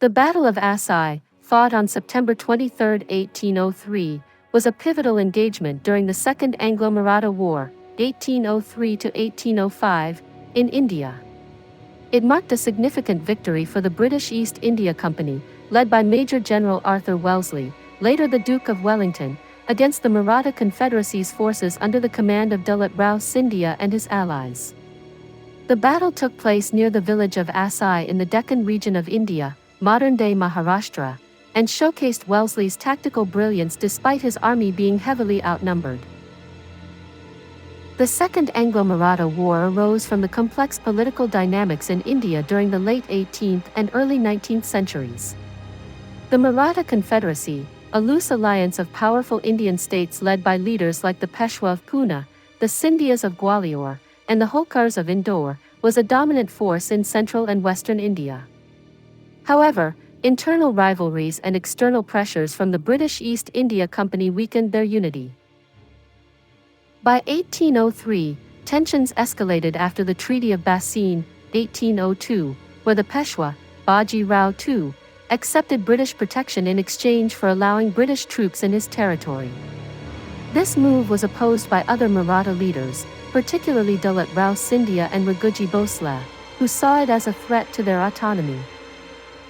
The Battle of Assaye, fought on September 23, 1803, was a pivotal engagement during the Second Anglo-Maratha War, 1803 to 1805, in India. It marked a significant victory for the British East India Company, led by Major General Arthur Wellesley, later the Duke of Wellington, against the Maratha Confederacy's forces under the command of Duleep Rao Scindia and his allies. The battle took place near the village of Assaye in the Deccan region of India, modern-day Maharashtra, and showcased Wellesley's tactical brilliance despite his army being heavily outnumbered. The Second Anglo-Maratha War arose from the complex political dynamics in India during the late 18th and early 19th centuries. The Maratha Confederacy, a loose alliance of powerful Indian states led by leaders like the Peshwa of Pune, the Scindias of Gwalior, and the Holkars of Indore, was a dominant force in central and western India. However, internal rivalries and external pressures from the British East India Company weakened their unity. By 1803, tensions escalated after the Treaty of Bassein, 1802, where the Peshwa, Baji Rao II, accepted British protection in exchange for allowing British troops in his territory. This move was opposed by other Maratha leaders, particularly Duleep Rao Scindia and Raghujee Bhosle, who saw it as a threat to their autonomy.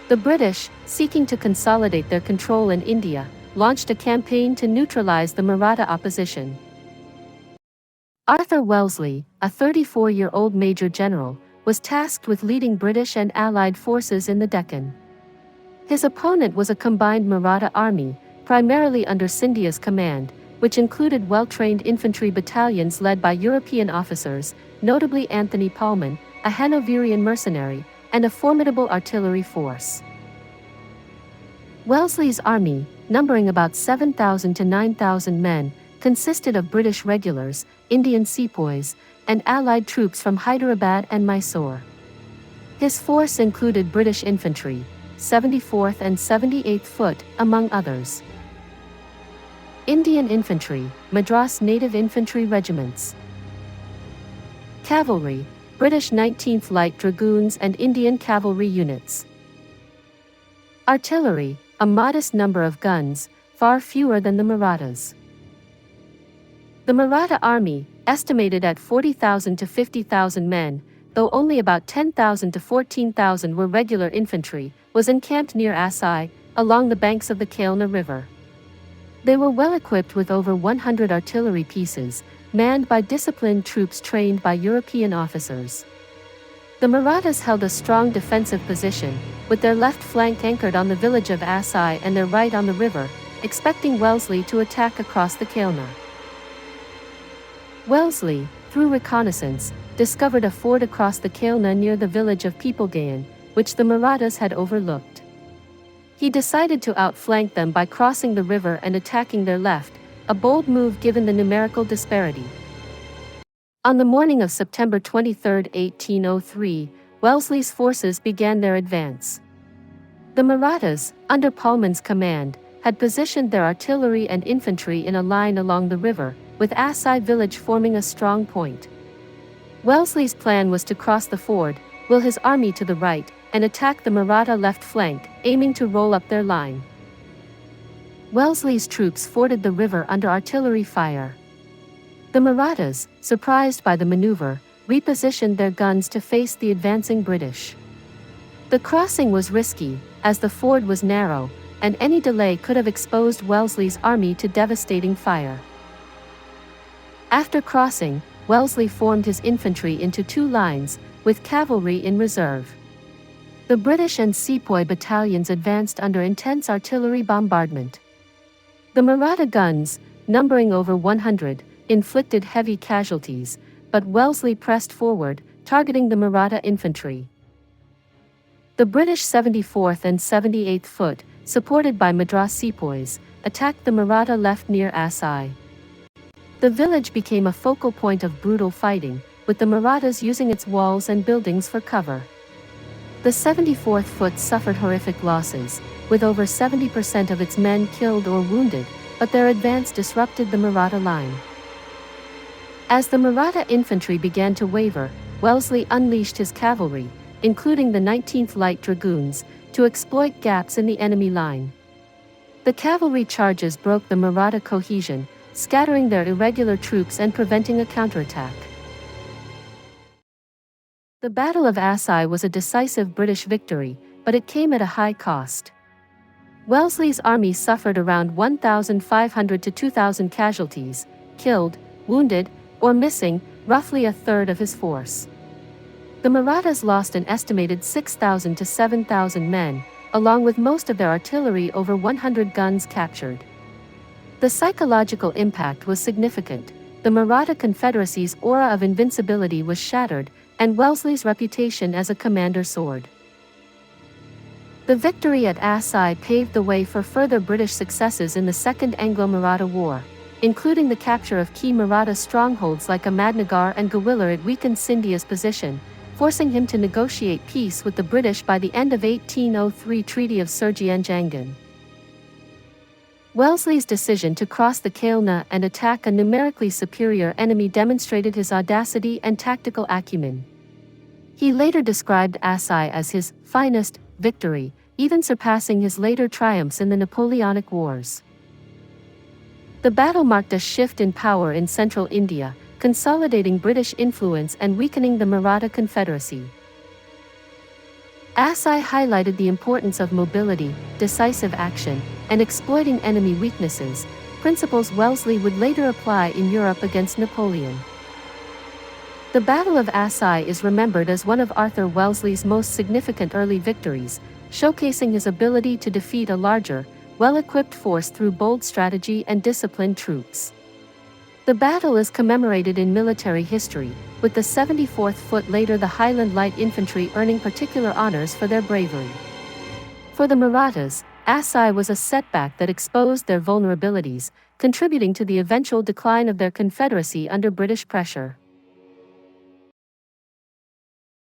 The British, seeking to consolidate their control in India, launched a campaign to neutralize the Maratha opposition. Arthur Wellesley, a 34-year-old major general, was tasked with leading British and Allied forces in the Deccan. His opponent was a combined Maratha army, primarily under Scindia's command, which included well-trained infantry battalions led by European officers, notably Anthony Palman, a Hanoverian mercenary, and a formidable artillery force. Wellesley's army, numbering about 7,000 to 9,000 men, consisted of British regulars, Indian sepoys, and Allied troops from Hyderabad and Mysore. His force included British infantry, 74th and 78th Foot, among others. Indian infantry, Madras Native Infantry regiments. Cavalry, British 19th Light Dragoons and Indian cavalry units. Artillery, a modest number of guns, far fewer than the Marathas. The Maratha army, estimated at 40,000 to 50,000 men, though only about 10,000 to 14,000 were regular infantry, was encamped near Assaye, along the banks of the Kalna River. They were well equipped with over 100 artillery pieces, manned by disciplined troops trained by European officers. The Marathas held a strong defensive position, with their left flank anchored on the village of Assaye and their right on the river, expecting Wellesley to attack across the Kalna. Wellesley, through reconnaissance, discovered a ford across the Kalna near the village of Peoplegaon, which the Marathas had overlooked. He decided to outflank them by crossing the river and attacking their left, a bold move given the numerical disparity. On the morning of September 23, 1803, Wellesley's forces began their advance. The Marathas, under Palman's command, had positioned their artillery and infantry in a line along the river, with Assaye village forming a strong point. Wellesley's plan was to cross the ford, wheel his army to the right, and attack the Maratha left flank, aiming to roll up their line. Wellesley's troops forded the river under artillery fire. The Marathas, surprised by the maneuver, repositioned their guns to face the advancing British. The crossing was risky, as the ford was narrow, and any delay could have exposed Wellesley's army to devastating fire. After crossing, Wellesley formed his infantry into two lines, with cavalry in reserve. The British and Sepoy battalions advanced under intense artillery bombardment. The Maratha guns, numbering over 100, inflicted heavy casualties, but Wellesley pressed forward, targeting the Maratha infantry. The British 74th and 78th Foot, supported by Madras sepoys, attacked the Maratha left near Assaye. The village became a focal point of brutal fighting, with the Marathas using its walls and buildings for cover. The 74th Foot suffered horrific losses, with over 70% of its men killed or wounded, but their advance disrupted the Maratha line. As the Maratha infantry began to waver, Wellesley unleashed his cavalry, including the 19th Light Dragoons, to exploit gaps in the enemy line. The cavalry charges broke the Maratha cohesion, scattering their irregular troops and preventing a counterattack. The Battle of Assaye was a decisive British victory, but it came at a high cost. Wellesley's army suffered around 1,500 to 2,000 casualties, killed, wounded, or missing, roughly a third of his force. The Marathas lost an estimated 6,000 to 7,000 men, along with most of their artillery. Over 100 guns captured. The psychological impact was significant. The Maratha Confederacy's aura of invincibility was shattered, and Wellesley's reputation as a commander soared. The victory at Assaye paved the way for further British successes in the Second Anglo-Maratha War, including the capture of key Maratha strongholds like Ahmednagar and Gwalior. It weakened Scindia's position, forcing him to negotiate peace with the British by the end of 1803 Treaty of Surgienjangan. Wellesley's decision to cross the Kailna and attack a numerically superior enemy demonstrated his audacity and tactical acumen. He later described Assaye as his finest victory, even surpassing his later triumphs in the Napoleonic Wars. The battle marked a shift in power in central India, consolidating British influence and weakening the Maratha Confederacy. Assaye highlighted the importance of mobility, decisive action, and exploiting enemy weaknesses, principles Wellesley would later apply in Europe against Napoleon. The Battle of Assaye is remembered as one of Arthur Wellesley's most significant early victories, showcasing his ability to defeat a larger, well-equipped force through bold strategy and disciplined troops. The battle is commemorated in military history, with the 74th Foot, later the Highland Light Infantry, earning particular honors for their bravery. For the Marathas, Assaye was a setback that exposed their vulnerabilities, contributing to the eventual decline of their confederacy under British pressure.